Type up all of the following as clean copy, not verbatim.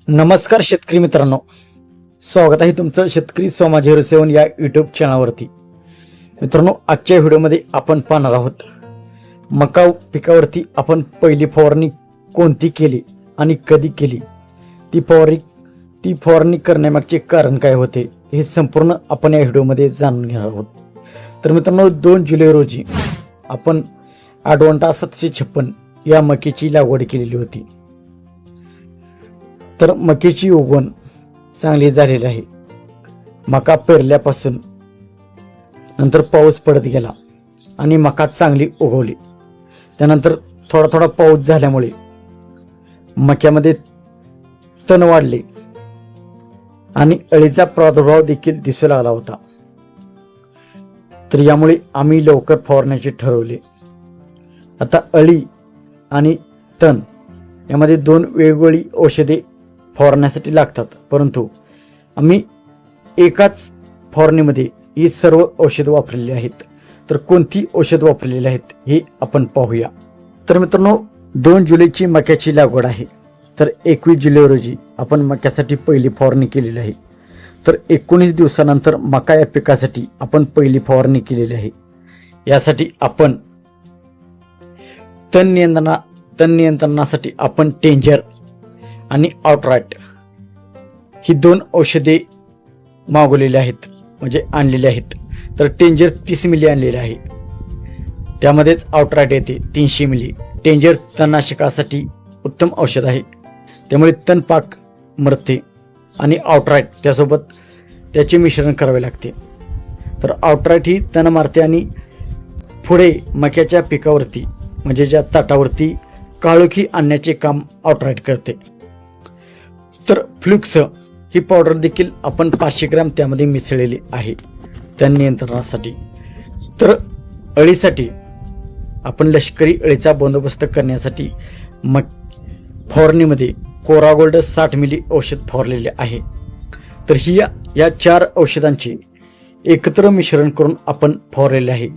नमस्कार शेतकरी मित्रांनो, स्वागत आहे तुमचं शेतकरी सोमाजी हरसेवन या यूट्यूब चॅनलवरती। मित्रांनो, आजच्या व्हिडिओमध्ये आपण पाहणार आहोत मका पिकावरती आपण पहिली फवारणी कोणती केली आणि कधी केली, ती फवारणी करण्यामागचे कारण काय होते हे संपूर्ण आपण या व्हिडिओमध्ये जाणून घेणार आहोत। तर मित्रांनो, 2 जुलै रोजी आपण ॲडव्हांटा 756 या मक्याची लागवड केलेली होती। तर मक्याची उगवण चांगली झालेली आहे। मका पेरल्यापासून नंतर पाऊस पडत गेला आणि मका चांगली उगवली। त्यानंतर थोडा पाऊस झाल्यामुळे मक्यामध्ये तण वाढले आणि अळीचा प्रादुर्भाव देखील दिसू लागला होता। तर यामुळे आम्ही लवकर फवारण्याचे ठरवले। आता अळी आणि तण यामध्ये 2 वेगवेगळी औषधे फवारण्यासाठी लागतात, परंतु आम्ही एकाच फवारणीमध्ये ही सर्व औषध वापरलेली आहेत। तर कोणती औषध वापरलेली आहेत हे आपण पाहूया। तर मित्रांनो, 2 जुलैची मक्याची लागवड आहे। तर 21 जुलै रोजी आपण मक्यासाठी पहिली फवारणी केलेली आहे। तर 19 दिवसानंतर मका या पिकासाठी आपण पहिली फवारणी केलेली आहे। यासाठी आपण तण नियंत्रणासाठी आपण टेंजर आणि आउटराइट ही 2 औषधे मागवलेली आहेत, म्हणजे आणलेली आहेत। तर टेंजर 30 मिली आणलेले आहे, त्यामध्येच आउटराइट येते 300 मिली। टेंजर तणनाशकासाठी उत्तम औषध आहे, त्यामुळे तणपाक मरते, आणि आउटराइट त्यासोबत त्याचे मिश्रण करावे लागते। तर आउटराइट ही तण मारते आणि पुढे मक्याच्या पिकावरती म्हणजे ज्या ताटावरती काळोखी आणण्याचे काम आउटराइट करते। तर फ्लुक्स ही पावडर देखील आपण 500 ग्रॅम त्यामध्ये मिसळलेली आहे तण नियंत्रणासाठी। तर अळीसाठी आपण लष्करी अळीचा बंदोबस्त करण्यासाठी फवारणीमध्ये कोरागोल्ड 60 मिली औषध फवारलेले आहे। तर या 4 औषधांचे एकत्र मिश्रण करून आपण फवारलेले आहे।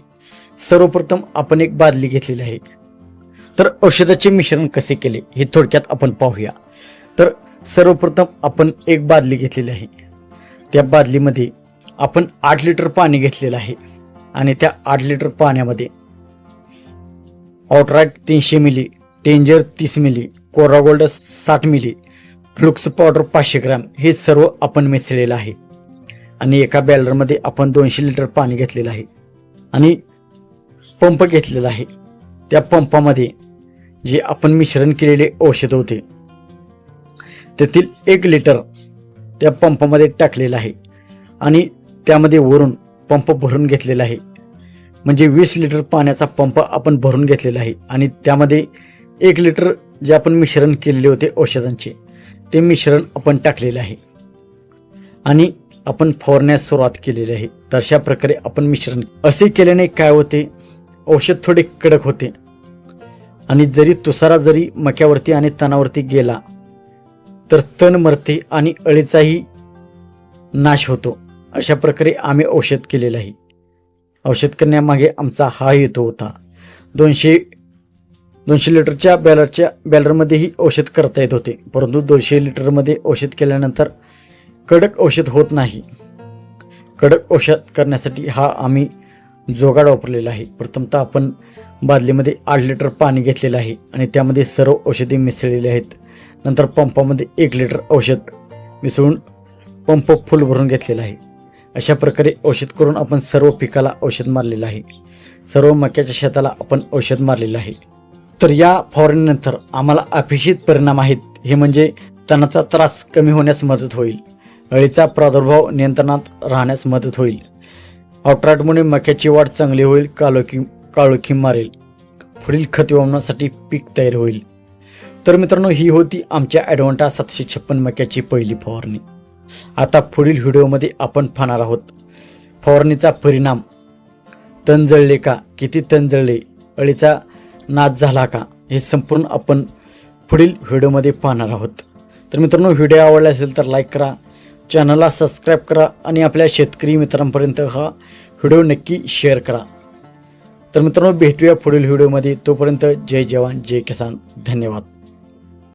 सर्वप्रथम आपण एक बादली घेतलेली आहे। तर औषधाचे मिश्रण कसे केले हे थोडक्यात आपण पाहूया। तर सर्वप्रथम आपण एक बादली घेतलेली आहे। त्या बादलीमध्ये आपण 8 लिटर पाणी घेतलेलं आहे, आणि त्या 8 लिटर पाण्यामध्ये आउटराइट 300 मिली, टेंजर 30 मिली, कोरागोल्ड 60 मिली, फ्लुक्स पावडर 500 ग्रॅम हे सर्व आपण मिसळलेलं आहे। आणि एका बॅलरमध्ये आपण 200 लिटर पाणी घेतलेलं आहे आणि पंप घेतलेला आहे। त्या पंपामध्ये जे आपण मिश्रण केलेले औषध होते त्यातील 1 लिटर त्या पंपामध्ये टाकलेलं आहे, आणि त्यामध्ये वरून पंप भरून घेतलेला आहे। म्हणजे 20 लिटर पाण्याचा पंप आपण भरून घेतलेला आहे, आणि त्यामध्ये 1 लिटर जे आपण मिश्रण केलेले होते औषधांचे ते मिश्रण आपण टाकलेले आहे, आणि आपण फवारण्यास सुरुवात केलेली आहे। तर अशा प्रकारे आपण मिश्रण असे केल्याने काय होते, औषध थोडे कडक होते, आणि जरी तुसारा जरी मक्यावरती आणि तणावरती गेला तर तण मरते आणि अळीचाही नाश होतो। अशा प्रकारे आम्ही औषध केलेलं आहे। औषध करण्यामागे आमचा हा हेतू होता। 200 लिटरच्या बॅलरमध्येही औषध करता येत होते, परंतु 200 लिटरमध्ये औषध केल्यानंतर कडक औषध होत नाही। कडक औषध करण्यासाठी हा आम्ही जोगाड वापरलेला आहे। प्रथमतः आपण बादलीमध्ये 8 लिटर पाणी घेतलेलं आहे, आणि त्यामध्ये सर्व औषधे मिसळलेली आहेत। नंतर पंपामध्ये 1 लिटर औषध मिसळून पंप फुल भरून घेतलेला आहे। अशा प्रकारे औषध करून आपण सर्व पिकाला औषध मारलेलं आहे। सर्व मक्याच्या शेताला आपण औषध मारलेलं आहे। तर या फवारणीनंतर आम्हाला अपेक्षित परिणाम आहेत, हे म्हणजे तणाचा त्रास कमी होण्यास मदत होईल, अळीचा प्रादुर्भाव नियंत्रणात राहण्यास मदत होईल, आउटराइटमुळे मक्याची वाढ चांगली होईल, काळोखी मारेल, पुढील खत वापरण्यासाठी पीक तयार होईल। तर मित्रांनो, ही होती आमच्या ॲडव्हांटा 756 मक्याची पहिली फवारणी। आता पुढील व्हिडिओमध्ये आपण पाहणार आहोत फवारणीचा परिणाम, तण जळले का, किती तण जळले, अळीचा नाश झाला का, हे संपूर्ण आपण पुढील व्हिडिओमध्ये पाहणार आहोत। तर मित्रांनो, व्हिडिओ आवडला असेल तर लाईक करा, चॅनलला सबस्क्राईब करा, आणि आपल्या शेतकरी मित्रांपर्यंत हा व्हिडिओ नक्की शेअर करा। तर मित्रांनो, भेटूया पुढील व्हिडिओमध्ये। तोपर्यंत जय जवान जय किसान, धन्यवाद।